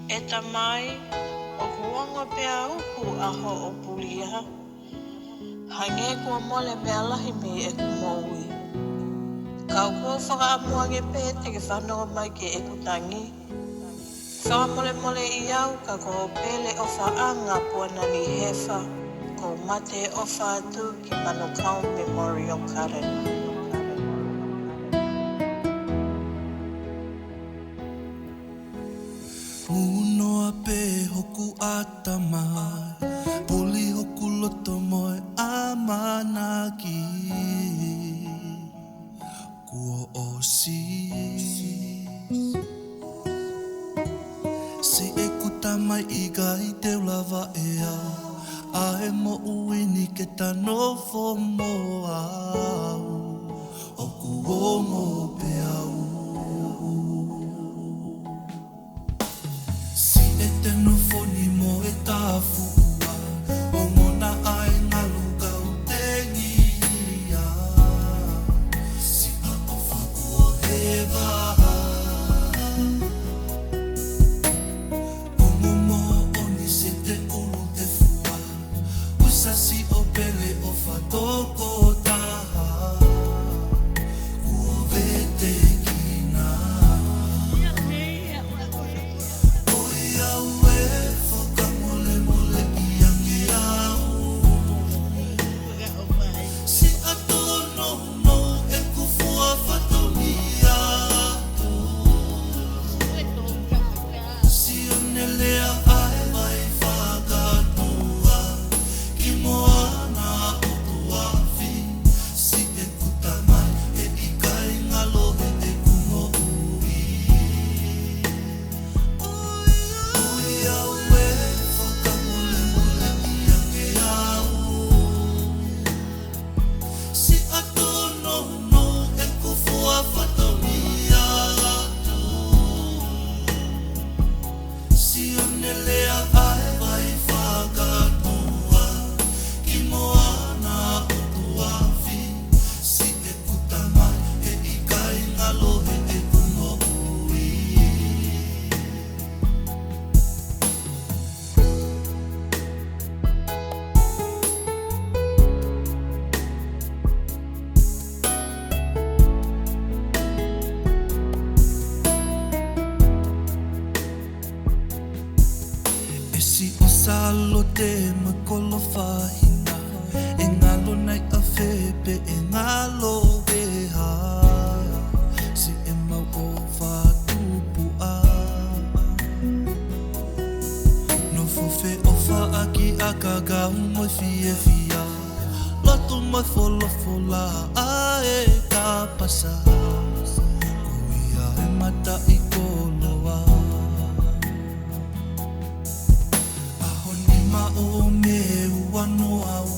E tamai, o huanga pea uku a ho o pulia. Hange kua mole mea lahi me e kumoui. Kau kua whakaamuange pē te ke whanau mai ke e kutangi. Whakamole mole I au ka ko pele o whaanga puanani hefa. Ko mate o whātu ki Manukau Memorial Garden. Unoa pe hoku atamai, puli hoku loto moe amanaki. Kua o si e kutamai I gai te lava e au, a e mo uini ke tano fo mo au, o kuongo pe au. Si e te nofoni mo e tāfua, o mona ai ngā lukau te ngia. Si a o whakua he waha, o momo oni se te uru te fua, usasi o pele o whatoko taha, ua vete kina. Si o salo te makolo whahina, e ngalo nei a whepe, e ngalo weha. Si e mau o whatupua, no fuwhe o whaaki a kakau moi fie fia, loto moi wholofola a e ka pasa, ko ia e mata I koloa. Ma o me ua no au